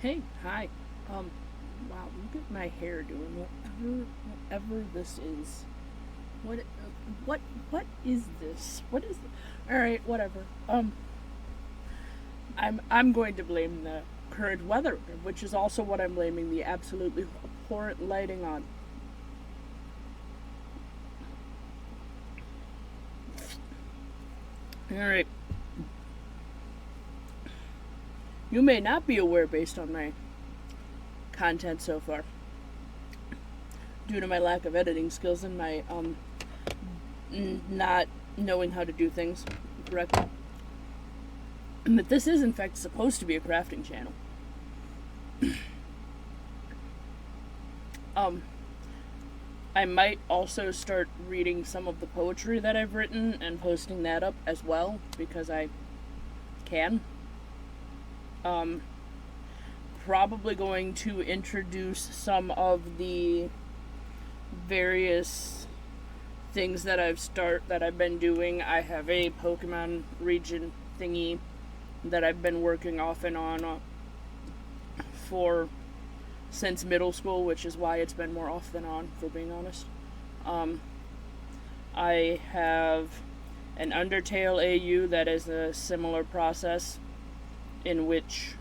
Hey, hi. Um, wow, look at my hair doing whatever this is. What, what, what is this? What is? All right, whatever. I'm going to blame the current weather, which is also what I'm blaming the absolutely abhorrent lighting on. All right, you may not be aware based on my content so far, due to my lack of editing skills and my not knowing how to do things correctly. But this is in fact supposed to be a crafting channel. Um, I might also start reading some of the poetry that I've written and posting that up as well because I can. Um, Probably going to introduce some of the various things that I've been doing. I have a Pokemon region thingy that I've been working off and on for since middle school, which is why it's been more off than on, for being honest. Um, I have an Undertale AU that is a similar process in which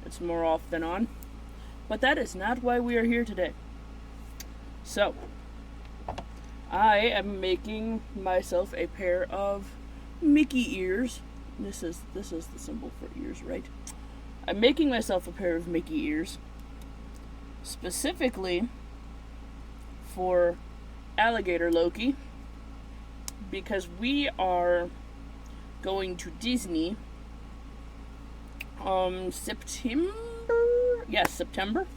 it's more off than on. But that is not why we are here today. So, I am making myself a pair of Mickey ears. This is the symbol for ears, right? I'm making myself a pair of Mickey ears specifically for Alligator Loki because we are going to Disney September. Yes, September.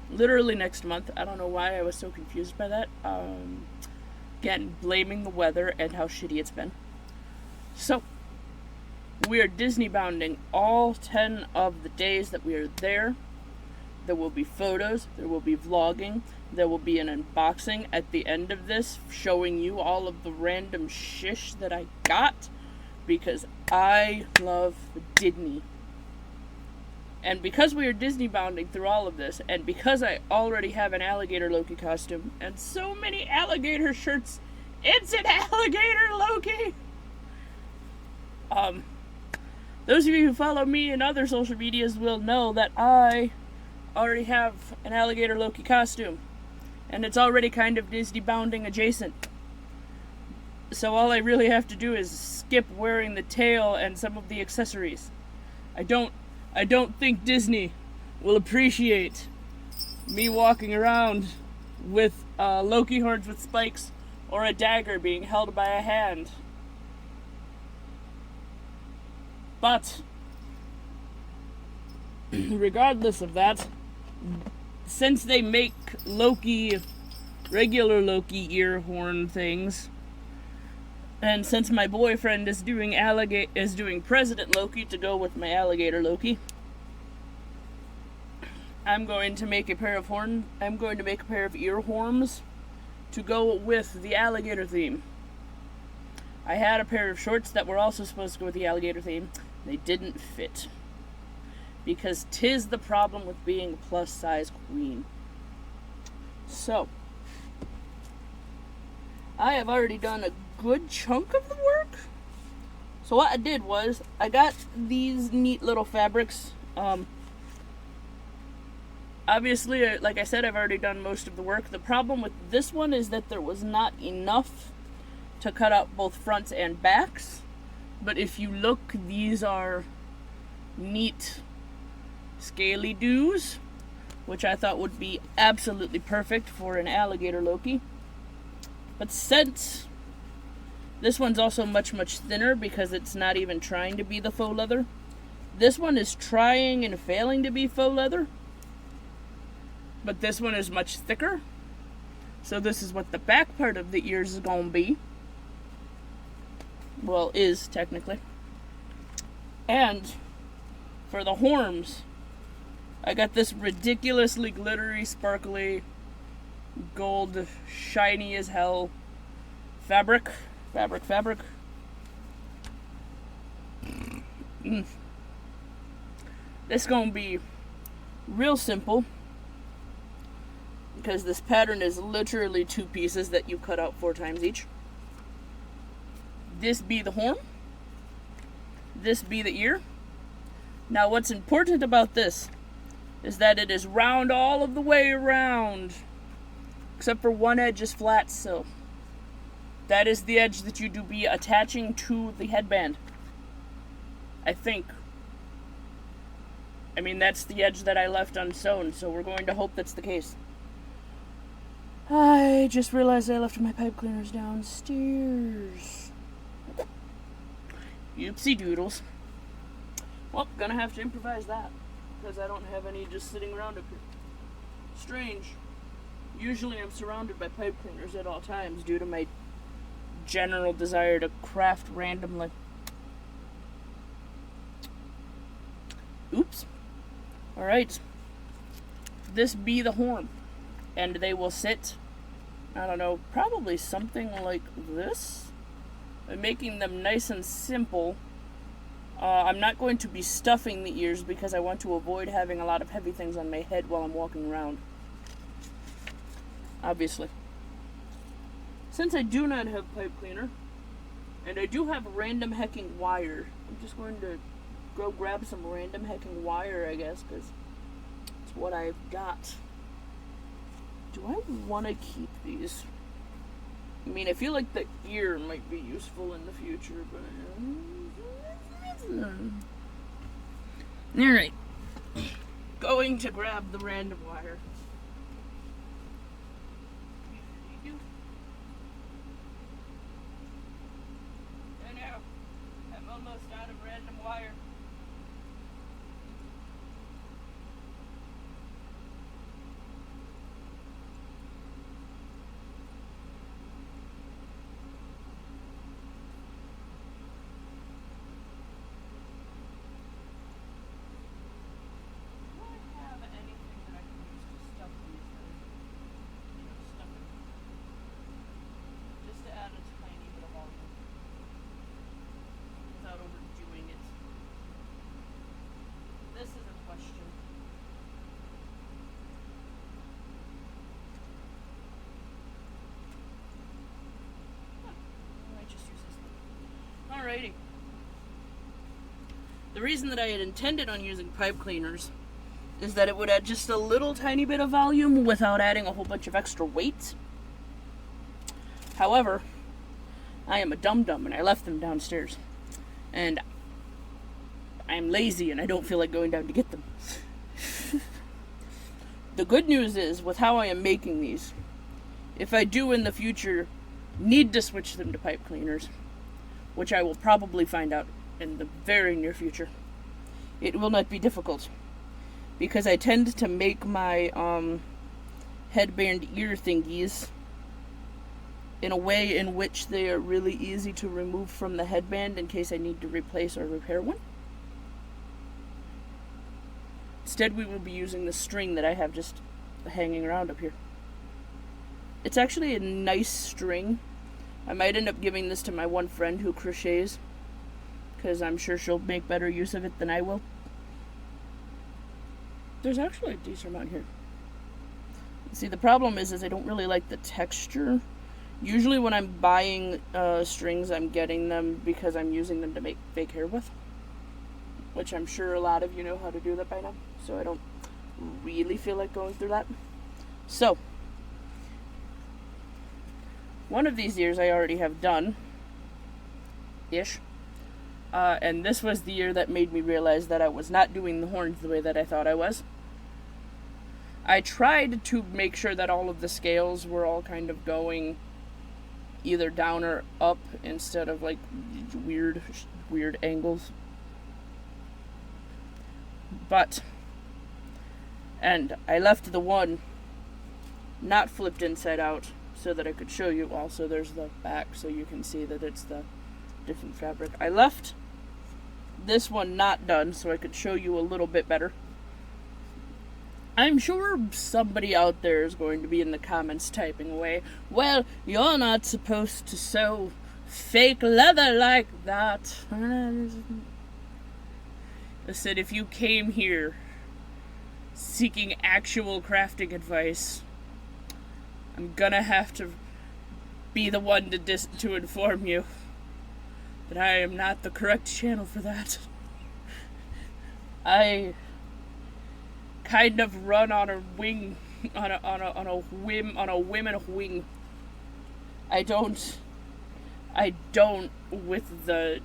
Literally next month. I don't know why I was so confused by that. Again, blaming the weather and how shitty it's been. So, we are Disney bounding all 10 of the days that we are there. There will be photos, there will be vlogging, there will be an unboxing at the end of this showing you all of the random shish that I got because I love Disney. And because we are Disney bounding through all of this, and because I already have an alligator Loki costume and so many alligator shirts, it's an alligator Loki! Those of you who follow me in other social medias will know that I already have an alligator Loki costume. And it's already kind of Disney bounding adjacent. So all I really have to do is skip wearing the tail and some of the accessories. I don't think Disney will appreciate me walking around with Loki horns with spikes or a dagger being held by a hand. But, regardless of that, since they make regular Loki ear horn things, and since my boyfriend is doing President Loki to go with my alligator Loki, I'm going to make a pair of ear horns to go with the alligator theme. I had a pair of shorts that were also supposed to go with the alligator theme. They didn't fit. Because 'tis the problem with being a plus size queen. So, I have already done a good chunk of the work. So what I did was, I got these neat little fabrics. Obviously, like I said, I've already done most of the work. The problem with this one is that there was not enough to cut out both fronts and backs. But if you look, these are neat scaly doos, which I thought would be absolutely perfect for an alligator Loki. But since this one's also much, much thinner because it's not even trying to be the faux leather, this one is trying and failing to be faux leather, but this one is much thicker. So this is what the back part of the ears is gonna be. Well, is technically. And for the horns, I got this ridiculously glittery, sparkly, gold, shiny as hell fabric. This is going to be real simple because this pattern is literally 2 pieces that you cut out 4 times each. This be the horn. This be the ear. Now what's important about this is that it is round all of the way around, except for one edge is flat, so that is the edge that you do be attaching to the headband. I think. I mean, that's the edge that I left unsewn, so we're going to hope that's the case. I just realized I left my pipe cleaners downstairs. Oopsie doodles. Well, gonna have to improvise that, because I don't have any just sitting around up here. Strange. Usually I'm surrounded by pipe cleaners at all times due to my general desire to craft randomly. Oops. Alright. This be the horn. And they will sit, I don't know, probably something like this. I'm making them nice and simple. I'm not going to be stuffing the ears because I want to avoid having a lot of heavy things on my head while I'm walking around. Obviously. Since I do not have pipe cleaner, and I do have random hecking wire, I'm just going to go grab some random hecking wire, I guess, because it's what I've got. Do I want to keep these? I mean, I feel like the ear might be useful in the future, but... Alright. Going to grab the random wire. I know. I'm almost out of random wire. Alrighty. The reason that I had intended on using pipe cleaners is that it would add just a little tiny bit of volume without adding a whole bunch of extra weight. However, I am a dum-dum and I left them downstairs. And I'm lazy and I don't feel like going down to get them. The good news is, with how I am making these, if I do in the future need to switch them to pipe cleaners, which I will probably find out in the very near future, it will not be difficult. Because I tend to make my headband ear thingies in a way in which they are really easy to remove from the headband in case I need to replace or repair one. Instead, we will be using the string that I have just hanging around up here. It's actually a nice string. I might end up giving this to my one friend who crochets, because I'm sure she'll make better use of it than I will. There's actually a decent amount here. See, the problem is I don't really like the texture. Usually when I'm buying strings, I'm getting them because I'm using them to make fake hair with, which I'm sure a lot of you know how to do that by now, so I don't really feel like going through that. So, one of these ears I already have done, ish, and this was the ear that made me realize that I was not doing the horns the way that I thought I was. I tried to make sure that all of the scales were all kind of going either down or up instead of like weird angles. And I left the one not flipped inside out so that I could show you. Also, there's the back so you can see that it's the different fabric. I left this one not done so I could show you a little bit better. I'm sure somebody out there is going to be in the comments typing away, well, you're not supposed to sew fake leather like that. I said, if you came here seeking actual crafting advice, I'm gonna have to be the one to inform you that I am not the correct channel for that. I kind of run on a wing, on a whim and a wing. I don't with the.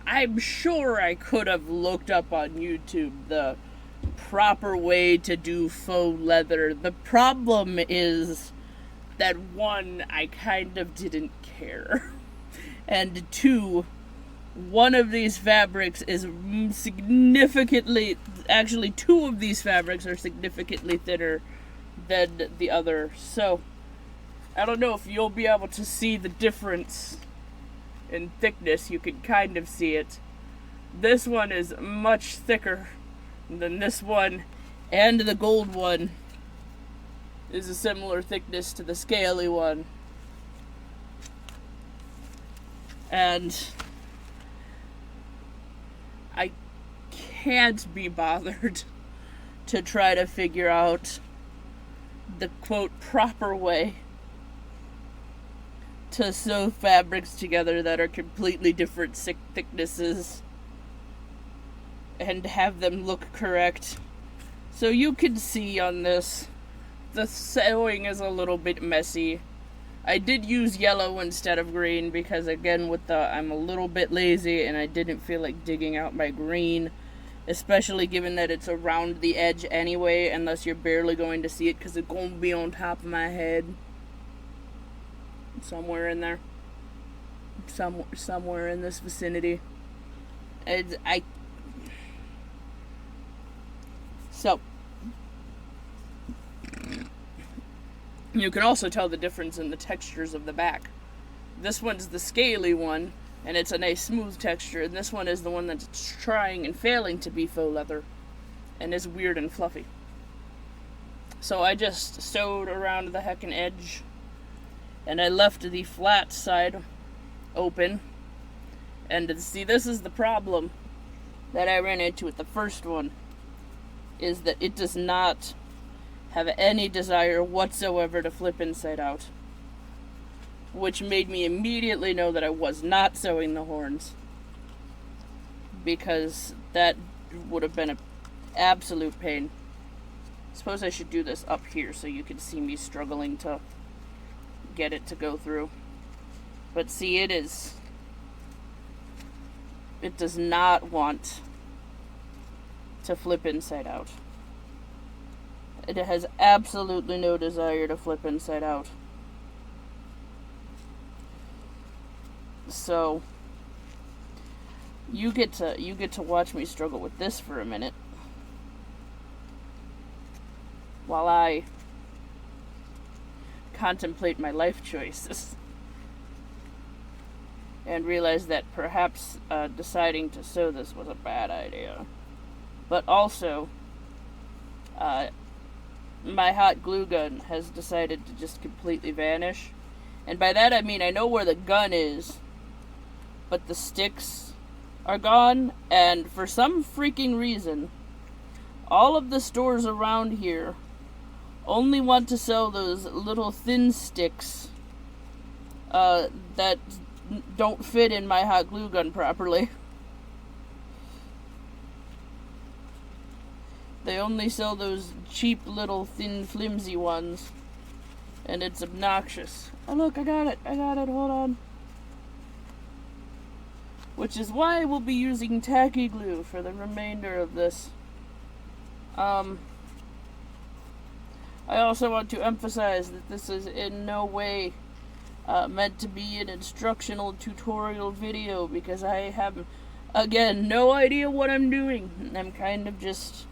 I'm sure I could have looked up on YouTube the proper way to do faux leather. The problem is that one, I kind of didn't care. And two, one of these fabrics is significantly, actually two of these fabrics are significantly thinner than the other. So, I don't know if you'll be able to see the difference in thickness. You can kind of see it. This one is much thicker than this one, and the gold one is a similar thickness to the scaly one. And I can't be bothered to try to figure out the quote proper way to sew fabrics together that are completely different thicknesses and have them look correct. So you can see on this, the sewing is a little bit messy. I did use yellow instead of green because, again, I'm a little bit lazy and I didn't feel like digging out my green, especially given that it's around the edge anyway, unless you're barely going to see it because it's going to be on top of my head. Somewhere in there. Somewhere in this vicinity. So, you can also tell the difference in the textures of the back. This one's the scaly one, and it's a nice smooth texture, and this one is the one that's trying and failing to be faux leather, and is weird and fluffy. So I just sewed around the heckin' edge, and I left the flat side open. And see, this is the problem that I ran into with the first one, is that it does not have any desire whatsoever to flip inside out, which made me immediately know that I was not sewing the horns, because that would have been an absolute pain. Suppose I should do this up here so you can see me struggling to get it to go through. But see, it does not want to flip inside out. It has absolutely no desire to flip inside out. So you get to watch me struggle with this for a minute while I contemplate my life choices and realize that perhaps deciding to sew this was a bad idea. But also, my hot glue gun has decided to just completely vanish. And by that I mean I know where the gun is, but the sticks are gone, and for some freaking reason, all of the stores around here only want to sell those little thin sticks that don't fit in my hot glue gun properly. They only sell those cheap little thin flimsy ones, and it's obnoxious. Oh look, I got it, hold on. Which is why we'll be using tacky glue for the remainder of this. I also want to emphasize that this is in no way meant to be an instructional tutorial video, because I have, again, no idea what I'm doing. I'm kind of just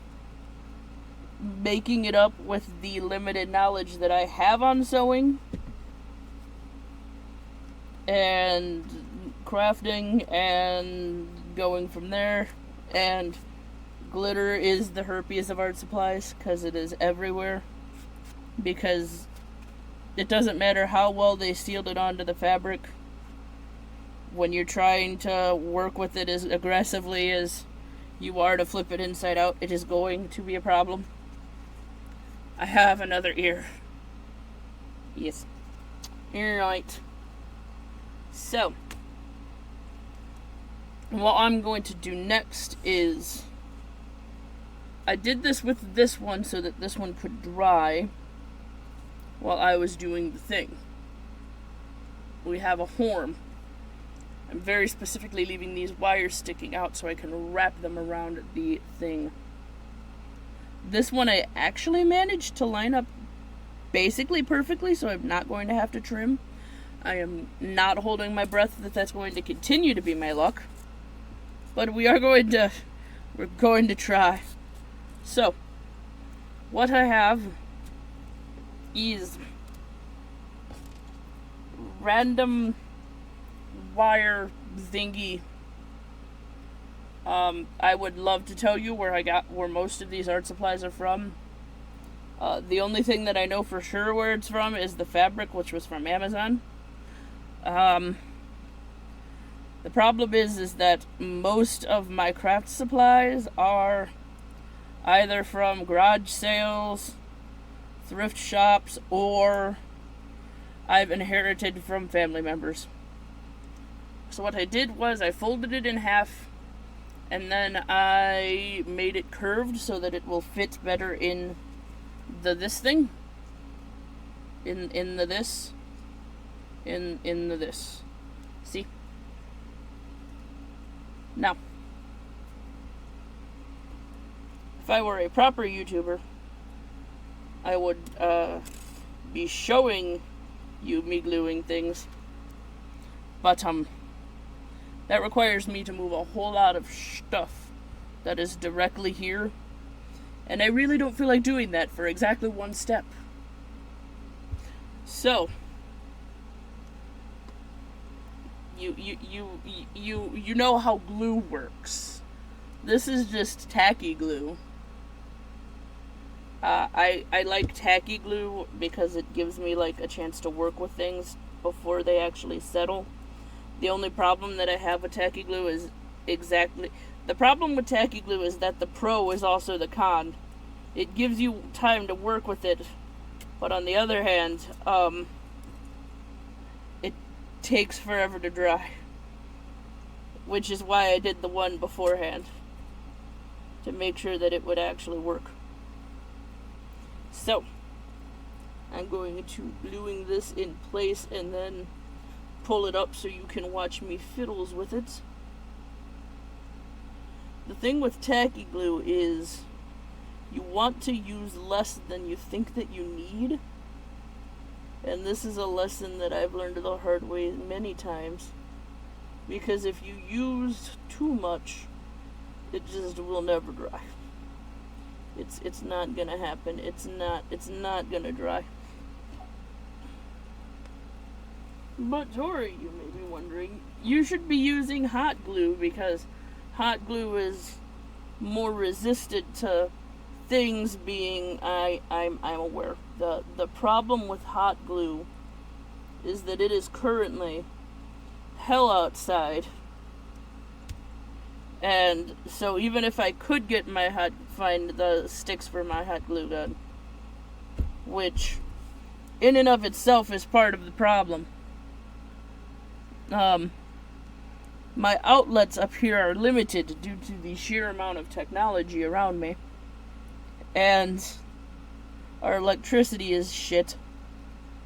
making it up with the limited knowledge that I have on sewing and crafting and going from there. And glitter is the herpes of art supplies, because it is everywhere. Because it doesn't matter how well they sealed it onto the fabric, when you're trying to work with it as aggressively as you are to flip it inside out, it is going to be a problem. I have another ear. Yes. Right. So, what I'm going to do next is, I did this with this one so that this one could dry while I was doing the thing. We have a horn. I'm very specifically leaving these wires sticking out so I can wrap them around the thing. This one I actually managed to line up basically perfectly, so I'm not going to have to trim. I am not holding my breath that that's going to continue to be my luck. But we're going to try. So, what I have is random wire thingy. I would love to tell you where most of these art supplies are from. The only thing that I know for sure where it's from is the fabric, which was from Amazon. The problem is that most of my craft supplies are either from garage sales, thrift shops, or I've inherited from family members. So what I did was I folded it in half, and then I made it curved so that it will fit better in this thing. In the this. See? Now, if I were a proper YouTuber, I would be showing you me gluing things. But that requires me to move a whole lot of stuff that is directly here. And I really don't feel like doing that for exactly one step. So, you know how glue works. This is just tacky glue. I like tacky glue because it gives me like a chance to work with things before they actually settle. The only problem that I have with tacky glue is the problem with tacky glue is that the pro is also the con. It gives you time to work with it, but on the other hand, it takes forever to dry. Which is why I did the one beforehand, to make sure that it would actually work. So, I'm going to gluing this in place and then pull it up so you can watch me fiddles with it. The thing with tacky glue is you want to use less than you think that you need. And this is a lesson that I've learned the hard way many times. Because if you use too much, it just will never dry. It's not gonna happen. It's not gonna dry. But Tori, you may be wondering, you should be using hot glue because hot glue is more resistant to things being I'm aware. The problem with hot glue is that it is currently hell outside. And so even if I could find the sticks for my hot glue gun, which in and of itself is part of the problem, my outlets up here are limited due to the sheer amount of technology around me. And our electricity is shit.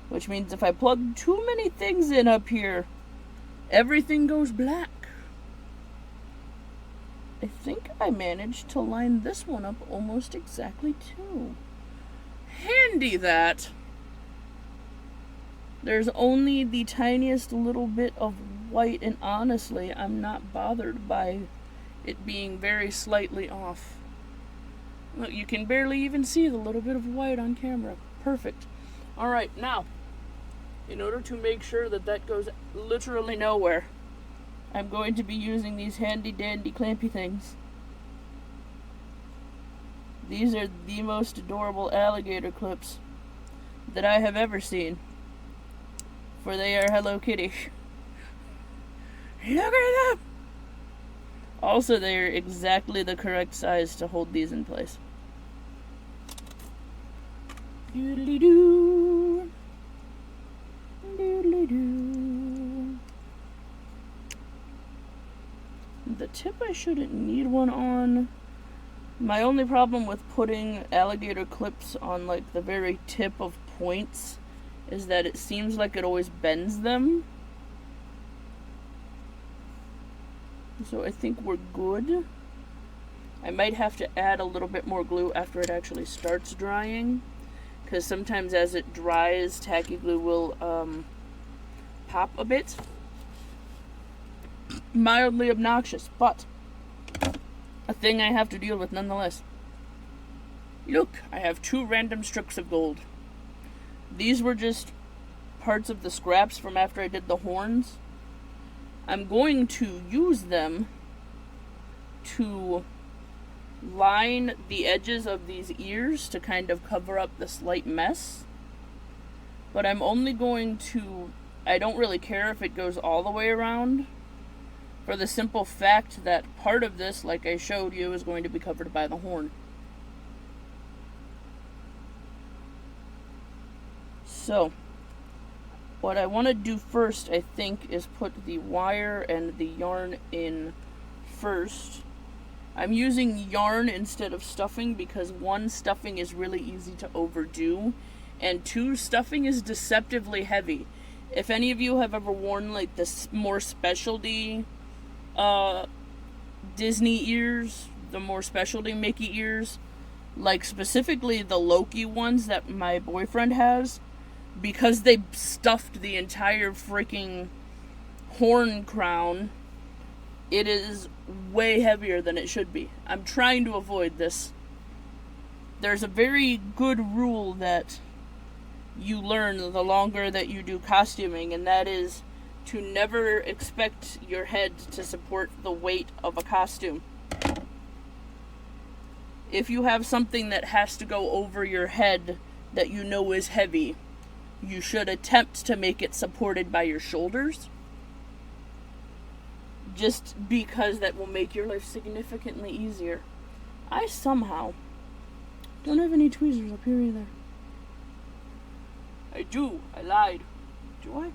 Which means if I plug too many things in up here, everything goes black. I think I managed to line this one up almost exactly too. Handy that. There's only the tiniest little bit of white, and honestly, I'm not bothered by it being very slightly off. Look, you can barely even see the little bit of white on camera. Perfect. Alright, now, in order to make sure that goes literally nowhere, I'm going to be using these handy dandy clampy things. These are the most adorable alligator clips that I have ever seen. For they are Hello Kitty. Look at them! Also, they're exactly the correct size to hold these in place. Doodly-doo. Doodly-doo. The tip I shouldn't need one on. My only problem with putting alligator clips on like the very tip of points is that it seems like it always bends them. So I think we're good. I might have to add a little bit more glue after it actually starts drying, because sometimes as it dries, tacky glue will pop a bit. Mildly obnoxious, but a thing I have to deal with nonetheless. Look, I have 2 random strips of gold. These were just parts of the scraps from after I did the horns. I'm going to use them to line the edges of these ears to kind of cover up the slight mess. But I'm only going to... I don't really care if it goes all the way around, for the simple fact that part of this, like I showed you, is going to be covered by the horn. So, what I want to do first, I think, is put the wire and the yarn in first. I'm using yarn instead of stuffing because 1, stuffing is really easy to overdo, and 2, stuffing is deceptively heavy. If any of you have ever worn like the more specialty Disney ears, the more specialty Mickey ears, like specifically the Loki ones that my boyfriend has, because they stuffed the entire freaking horn crown, it is way heavier than it should be. I'm trying to avoid this. There's a very good rule that you learn the longer that you do costuming, and that is to never expect your head to support the weight of a costume. If you have something that has to go over your head that you know is heavy, you should attempt to make it supported by your shoulders, just because that will make your life significantly easier. I somehow don't have any tweezers up here either. I do. I lied. Do I?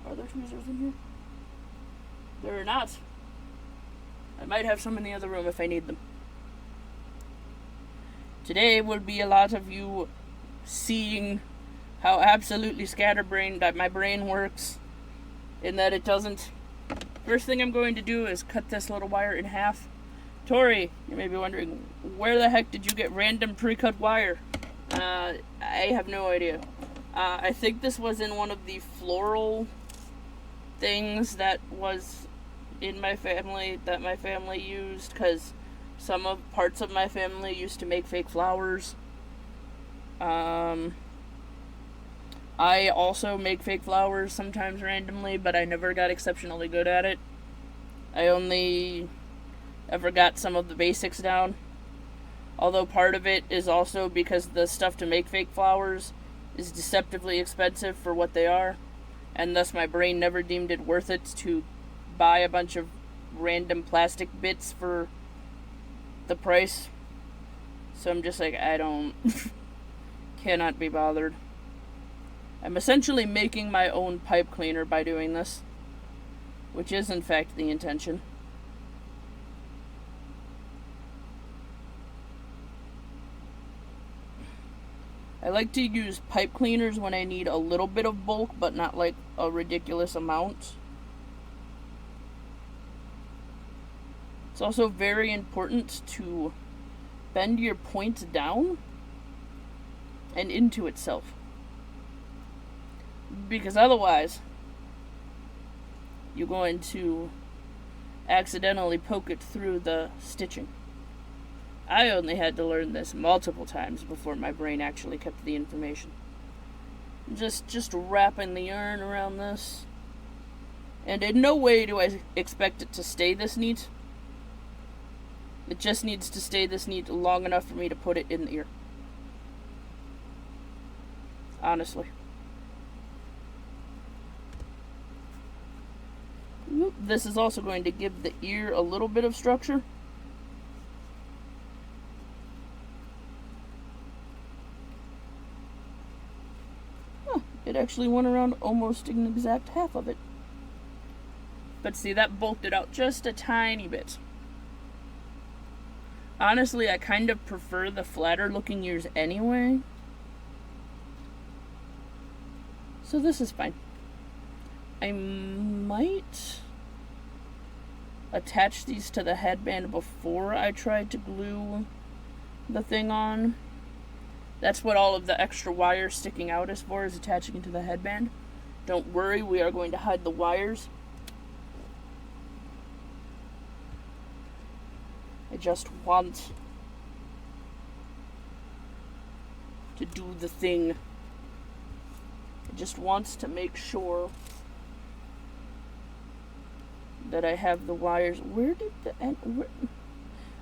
Are there tweezers in here? There are not. I might have some in the other room if I need them. Today will be a lot of you seeing how absolutely scatterbrained my brain works, in that it doesn't. First thing I'm going to do is cut this little wire in half. Tori, you may be wondering, where the heck did you get random pre-cut wire? I have no idea. I think this was in one of the floral things that was in my family, that my family used, because some of parts of my family used to make fake flowers. I also make fake flowers sometimes randomly, but I never got exceptionally good at it. I only ever got some of the basics down. Although part of it is also because the stuff to make fake flowers is deceptively expensive for what they are, and thus my brain never deemed it worth it to buy a bunch of random plastic bits for the price. So I'm just like, I don't... cannot be bothered. I'm essentially making my own pipe cleaner by doing this, which is in fact the intention. I like to use pipe cleaners when I need a little bit of bulk, but not like a ridiculous amount. It's also very important to bend your points down and into itself, because otherwise you're going to accidentally poke it through the stitching. I only had to learn this multiple times before my brain actually kept the information. Just wrapping the yarn around this, and in no way do I expect it to stay this neat. It just needs to stay this neat long enough for me to put it in the ear. Honestly. This is also going to give the ear a little bit of structure. It actually went around almost an exact half of it. But see, that bulked it out just a tiny bit. Honestly, I kind of prefer the flatter looking ears anyway. So this is fine. I might attach these to the headband before I try to glue the thing on. That's what all of the extra wires sticking out is for, is attaching it to the headband. Don't worry, we are going to hide the wires. I just want to do the thing. I just want to make sure that I have the wires. Where did the end?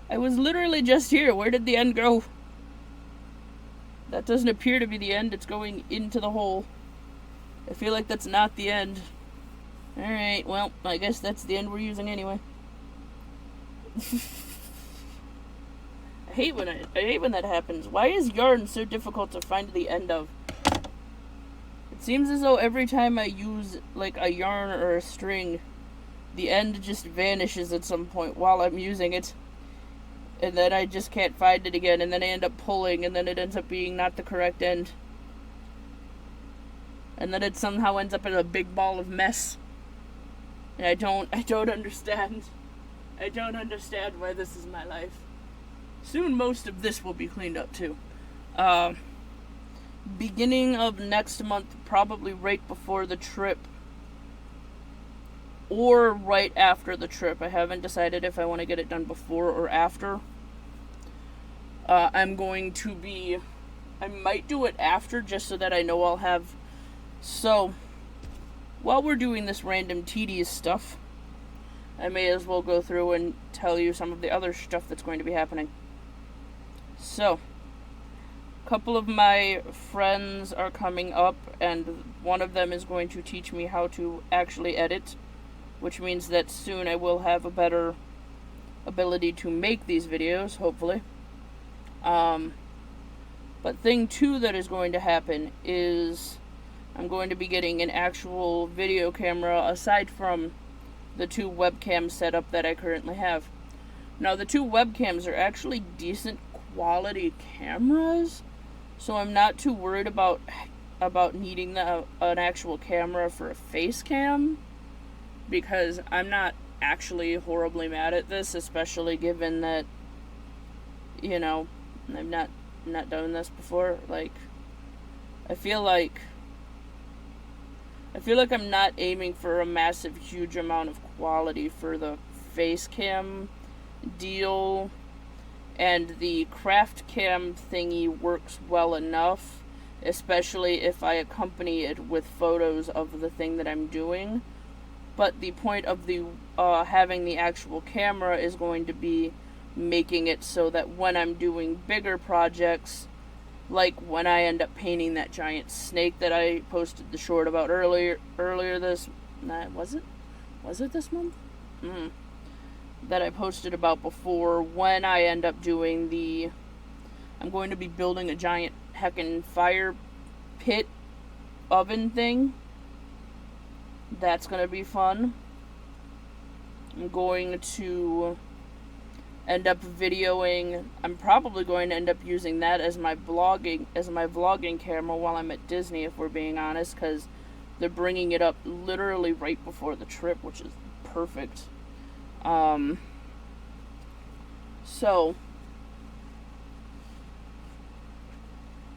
I was literally just here. Where did the end go? That doesn't appear to be the end. It's going into the hole. I feel like that's not the end. Alright, well, I guess that's the end we're using anyway. I hate when that happens. Why is yarn so difficult to find the end of? It seems as though every time I use like a yarn or a string, the end just vanishes at some point while I'm using it. And then I just can't find it again, and then I end up pulling, and then it ends up being not the correct end. And then it somehow ends up in a big ball of mess. And I don't understand. I don't understand why this is my life. Soon most of this will be cleaned up too. Beginning of next month, probably right before the trip. Or right after the trip. I haven't decided if I want to get it done before or after. I might do it after just so that I know I'll have. So, while we're doing this random tedious stuff, I may as well go through and tell you some of the other stuff that's going to be happening. So, a couple of my friends are coming up, and one of them is going to teach me how to actually edit, which means that soon I will have a better ability to make these videos, hopefully. But thing two that is going to happen is I'm going to be getting an actual video camera aside from the two webcam setup that I currently have. Now, the two webcams are actually decent quality cameras, so I'm not too worried about needing an actual camera for a face cam, because I'm not actually horribly mad at this, especially given that, you know, I've not done this before. Like, I feel like I'm not aiming for a massive, huge amount of quality for the face cam deal, and the craft cam thingy works well enough, especially if I accompany it with photos of the thing that I'm doing. But the point of the having the actual camera is going to be making it so that when I'm doing bigger projects, like when I end up painting that giant snake that I posted the short about earlier this, was it this month? That I posted about before, when I end up doing I'm going to be building a giant heckin' fire pit oven thing. That's going to be fun. I'm going to end up videoing. I'm probably going to end up using that as my vlogging camera while I'm at Disney, if we're being honest, because they're bringing it up literally right before the trip, which is perfect. So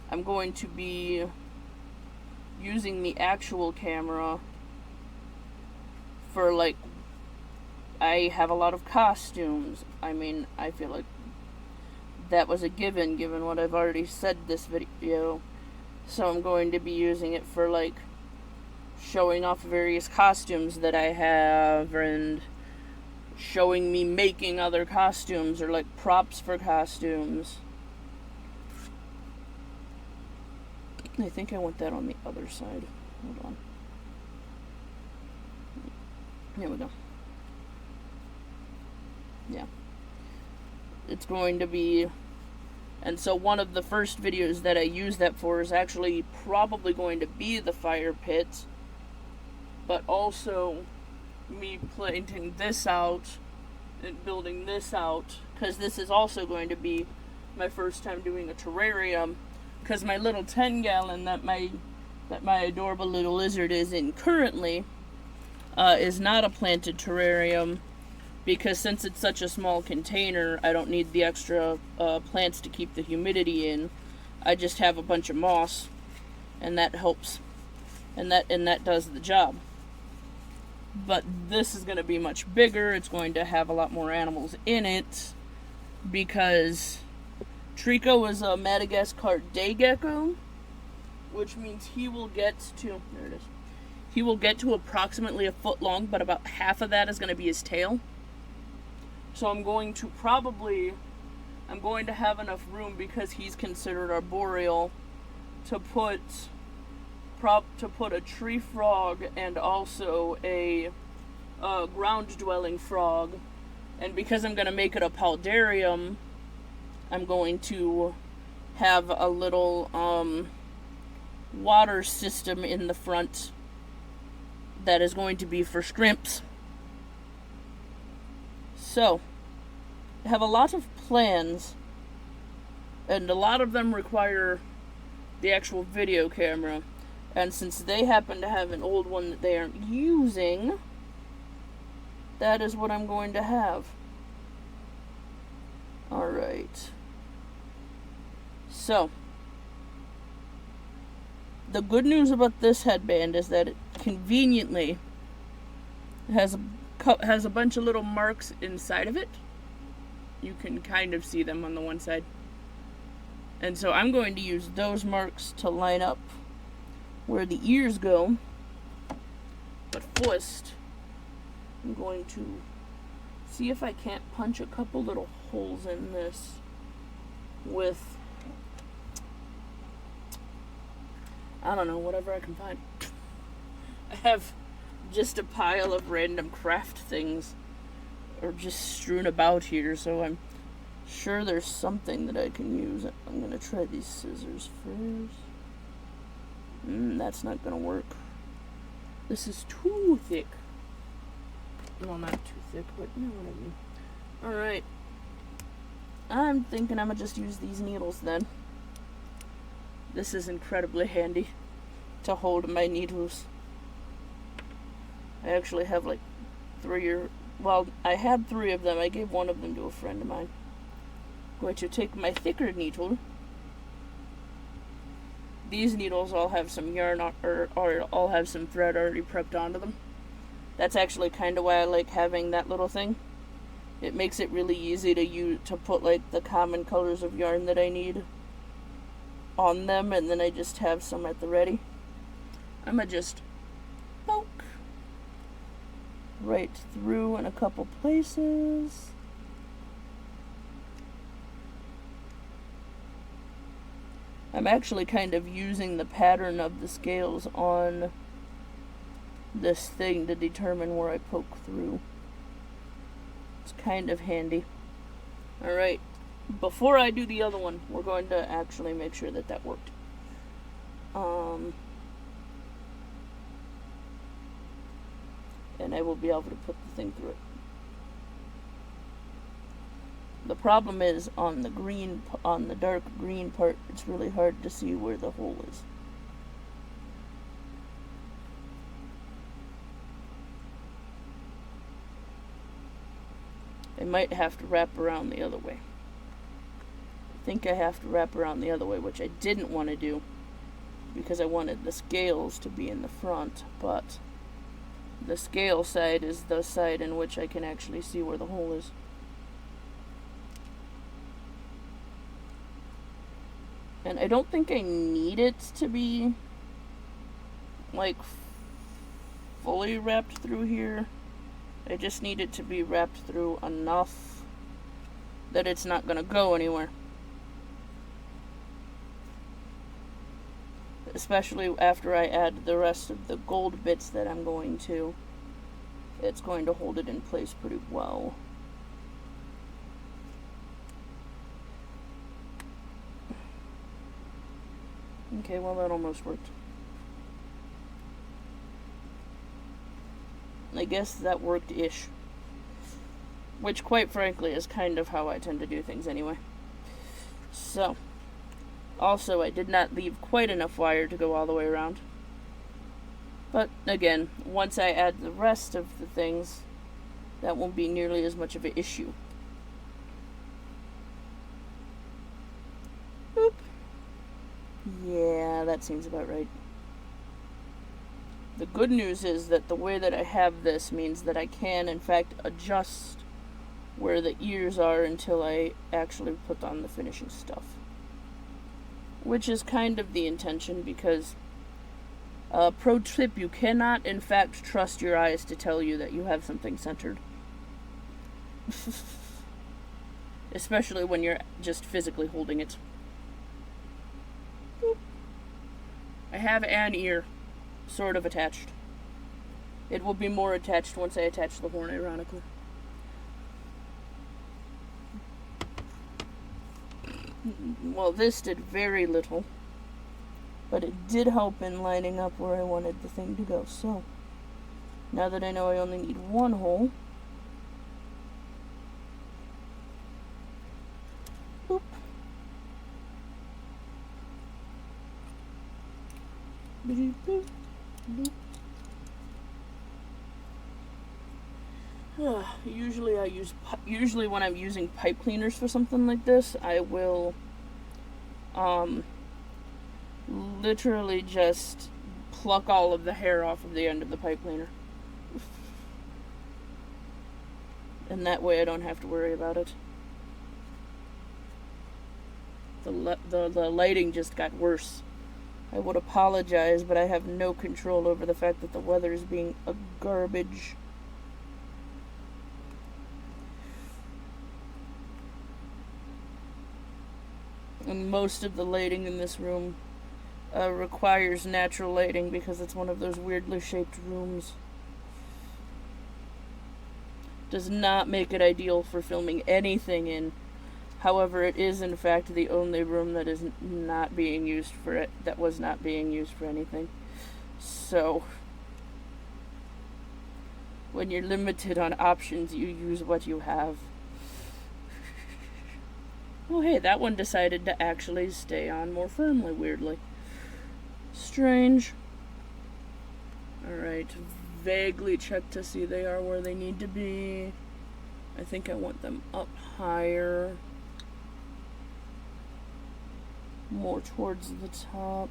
I'm going to be using the actual camera for, like, I have a lot of costumes. I mean, I feel like that was a given what I've already said this video. So I'm going to be using it for, like, showing off various costumes that I have, and showing me making other costumes, or, like, props for costumes. I think I want that on the other side. Hold on. Here we go. Yeah. It's going to be... And so one of the first videos that I use that for is actually probably going to be the fire pit, but also me planting this out and building this out, because this is also going to be my first time doing a terrarium, because my little 10-gallon that my adorable little lizard is in currently is not a planted terrarium, because since it's such a small container, I don't need the extra plants to keep the humidity in. I just have a bunch of moss, and that helps, and that does the job. But this is going to be much bigger. It's going to have a lot more animals in it, because Trico is a Madagascar day gecko, which means he will get to, there it is, he will get to approximately a foot long, but about half of that is going to be his tail. So I'm going to have enough room, because he's considered arboreal, to put a tree frog and also a ground-dwelling frog. And because I'm going to make it a paludarium, I'm going to have a little water system in the front that is going to be for shrimps. So, I have a lot of plans, and a lot of them require the actual video camera. And since they happen to have an old one that they aren't using, that is what I'm going to have. Alright. So, the good news about this headband is that it conveniently has a bunch of little marks inside of it. You can kind of see them on the one side. And so I'm going to use those marks to line up where the ears go. But first, I'm going to see if I can't punch a couple little holes in this with, I don't know, whatever I can find. I have just a pile of random craft things are just strewn about here, so I'm sure there's something that I can use. I'm gonna try these scissors first. That's not gonna work. This is too thick. Well, not too thick, but you know what I mean. Alright. I'm thinking I'm gonna just use these needles then. This is incredibly handy to hold my needles. I actually have like I had 3 of them. I gave one of them to a friend of mine. I'm going to take my thicker needle. These needles all have some yarn or all have some thread already prepped onto them. That's actually kind of why I like having that little thing. It makes it really easy to put like the common colors of yarn that I need on them, and then I just have some at the ready. I'm gonna just poke right through in a couple places. I'm actually kind of using the pattern of the scales on this thing to determine where I poke through. It's kind of handy. Alright, before I do the other one, we're going to actually make sure that worked. And I will be able to put the thing through it. The problem is on the dark green part, it's really hard to see where the hole is. I might have to wrap around the other way. I think I have to wrap around the other way, which I didn't want to do because I wanted the scales to be in the front, but the scale side is the side in which I can actually see where the hole is. And I don't think I need it to be like fully wrapped through here. I just need it to be wrapped through enough that it's not going to go anywhere. Especially after I add the rest of the gold bits that I'm going to. It's going to hold it in place pretty well. Okay, well that almost worked. I guess that worked-ish. Which, quite frankly, is kind of how I tend to do things anyway. So, also, I did not leave quite enough wire to go all the way around. But, again, once I add the rest of the things, that won't be nearly as much of an issue. Boop. Yeah, that seems about right. The good news is that the way that I have this means that I can, in fact, adjust where the ears are until I actually put on the finishing stuff. Which is kind of the intention, because, pro tip, you cannot, in fact, trust your eyes to tell you that you have something centered. Especially when you're just physically holding it. Boop. I have an ear sort of attached. It will be more attached once I attach the horn, ironically. Well, this did very little, but it did help in lining up where I wanted the thing to go. So, now that I know I only need one hole, boop. Boop, boop, boop. Usually when I'm using pipe cleaners for something like this, I will literally just pluck all of the hair off of the end of the pipe cleaner. And that way I don't have to worry about it. The lighting just got worse. I would apologize, but I have no control over the fact that the weather is being a garbage. And most of the lighting in this room requires natural lighting because it's one of those weirdly shaped rooms. Does not make it ideal for filming anything in. However, it is in fact the only room that is not being used for it. That was not being used for anything. So, when you're limited on options, you use what you have. Oh hey, that one decided to actually stay on more firmly, weirdly. Strange. Alright, vaguely check to see they are where they need to be. I think I want them up higher. More towards the top.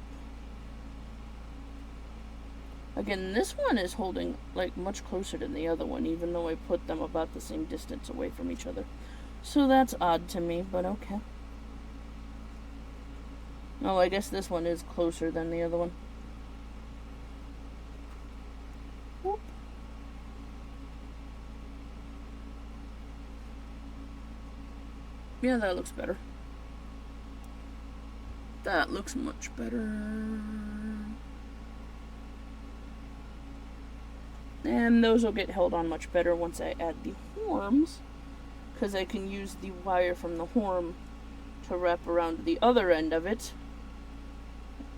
Again, this one is holding like much closer than the other one, even though I put them about the same distance away from each other. So that's odd to me, but okay. Oh, I guess this one is closer than the other one. Whoop. Yeah, that looks better. That looks much better. And those will get held on much better once I add the horns, because I can use the wire from the horn to wrap around the other end of it,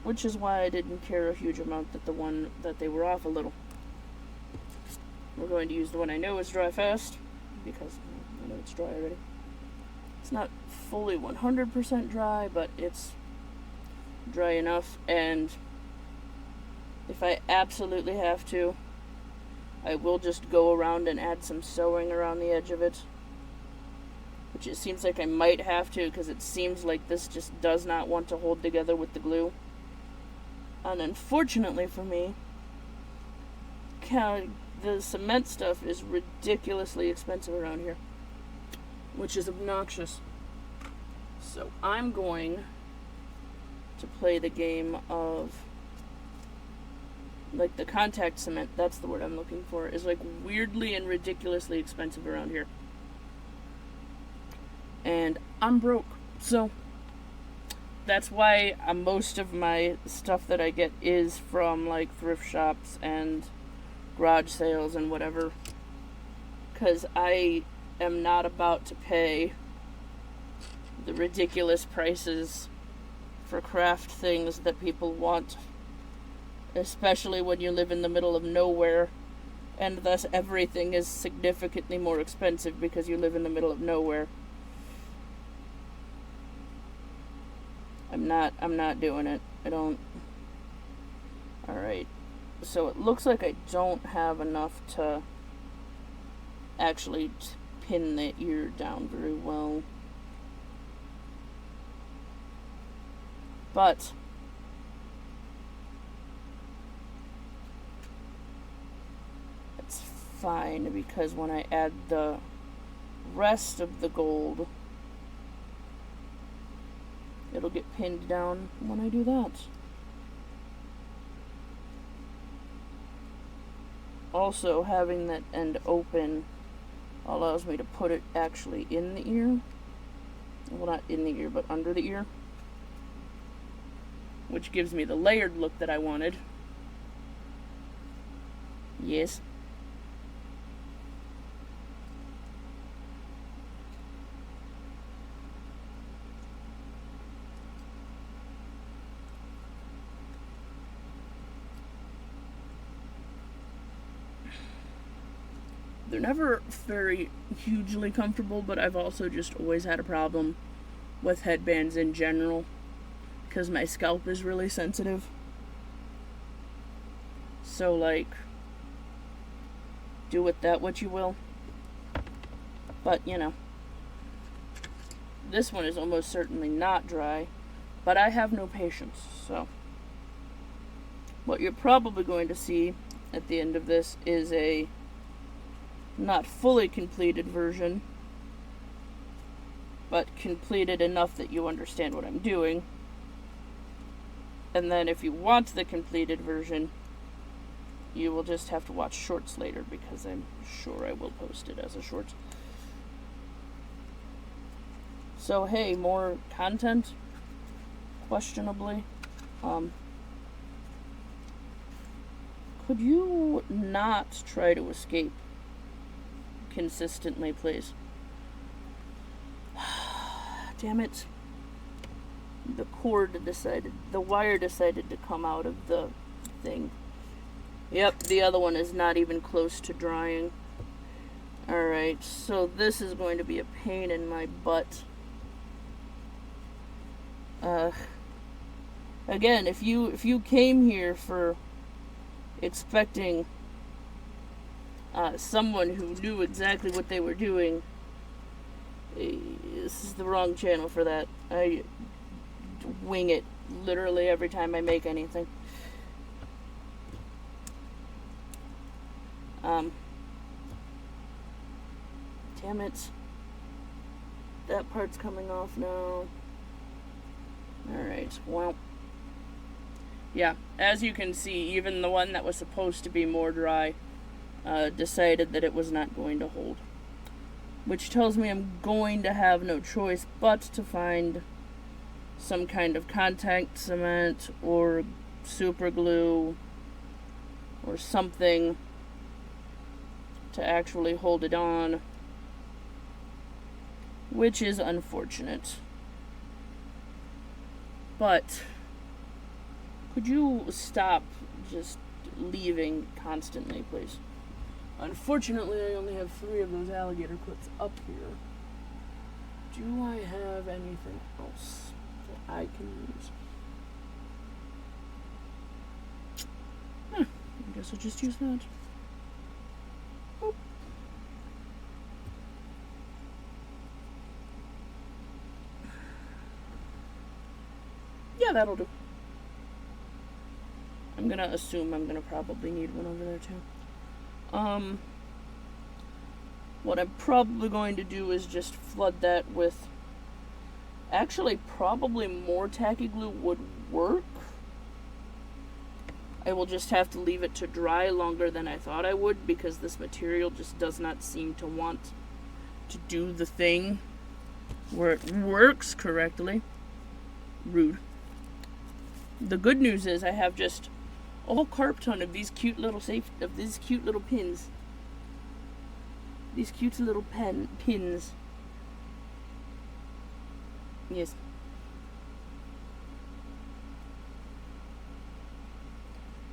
which is why I didn't care a huge amount that they were off a little. We're going to use the one I know is dry fast, because I know it's dry already. It's not fully 100% dry, but it's dry enough, and if I absolutely have to, I will just go around and add some sewing around the edge of it. Which it seems like I might have to, because it seems like this just does not want to hold together with the glue. And unfortunately for me, the cement stuff is ridiculously expensive around here. Which is obnoxious. So I'm going to play the game of, like, the contact cement, that's the word I'm looking for, is like weirdly and ridiculously expensive around here. And I'm broke, so that's why most of my stuff that I get is from like thrift shops and garage sales and whatever, because I am not about to pay the ridiculous prices for craft things that people want, especially when you live in the middle of nowhere, and thus everything is significantly more expensive because you live in the middle of nowhere. I'm not doing it. I don't. Alright. So it looks like I don't have enough to actually pin the ear down very well. But it's fine because when I add the rest of the gold, it'll get pinned down when I do that. Also, having that end open allows me to put it actually in the ear. Well, not in the ear, but under the ear. Which gives me the layered look that I wanted. Yes. They're never very hugely comfortable, but I've also just always had a problem with headbands in general because my scalp is really sensitive. So, like, do with that what you will. But, you know, this one is almost certainly not dry, but I have no patience, so what you're probably going to see at the end of this is a not fully completed version, but completed enough that you understand what I'm doing. And then if you want the completed version, you will just have to watch shorts later, because I'm sure I will post it as a short. So hey, more content? Questionably. Could you not try to escape consistently, please? Damn it. The wire decided to come out of the thing. Yep, the other one is not even close to drying. Alright, so this is going to be a pain in my butt. Again, if you came here for expecting someone who knew exactly what they were doing, this is the wrong channel for that. I wing it literally every time I make anything. Damn it. That part's coming off now. Alright, well. Yeah, as you can see, even the one that was supposed to be more dry decided that it was not going to hold. Which tells me I'm going to have no choice but to find some kind of contact cement or super glue or something to actually hold it on, which is unfortunate. But could you stop just leaving constantly, please? Unfortunately, I only have 3 of those alligator clips up here. Do I have anything else that I can use? I guess I'll just use that. Oop. Yeah, that'll do. I'm gonna assume I'm gonna probably need one over there too. What I'm probably going to do is just flood that with... Actually, probably more tacky glue would work. I will just have to leave it to dry longer than I thought I would, because this material just does not seem to want to do the thing where it works correctly. Rude. The good news is I have just a whole carp ton of these cute little pins. These cute little pins. Yes.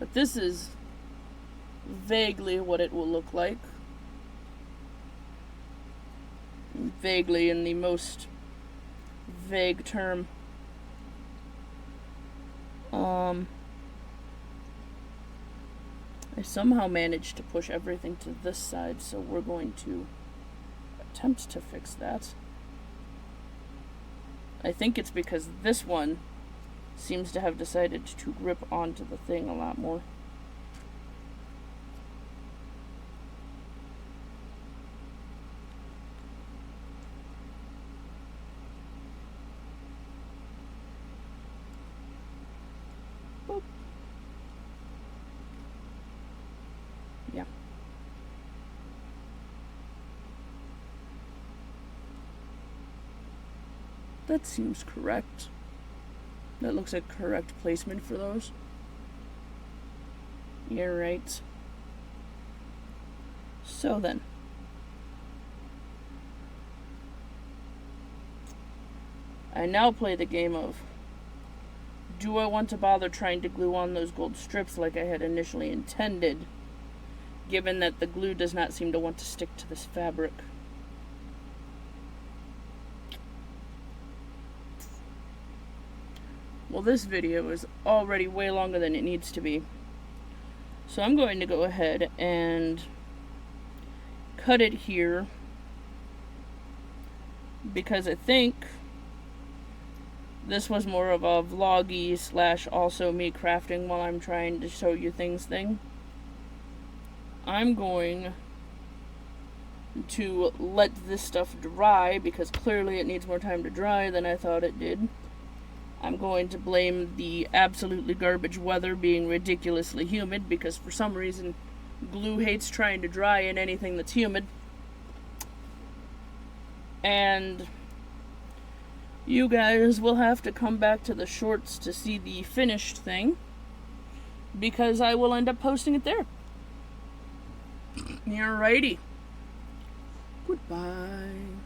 But this is vaguely what it will look like. Vaguely in the most vague term. I somehow managed to push everything to this side, so we're going to attempt to fix that. I think it's because this one seems to have decided to grip onto the thing a lot more. Boop. Yeah. That seems correct. That looks like correct placement for those. You're right. So then. I now play the game of, do I want to bother trying to glue on those gold strips like I had initially intended, given that the glue does not seem to want to stick to this fabric? Well, this video is already way longer than it needs to be. So I'm going to go ahead and cut it here, because I think this was more of a vloggy / also me crafting while I'm trying to show you things thing. I'm going to let this stuff dry, because clearly it needs more time to dry than I thought it did. I'm going to blame the absolutely garbage weather being ridiculously humid, because for some reason glue hates trying to dry in anything that's humid. And you guys will have to come back to the shorts to see the finished thing, because I will end up posting it there. Alrighty. Goodbye.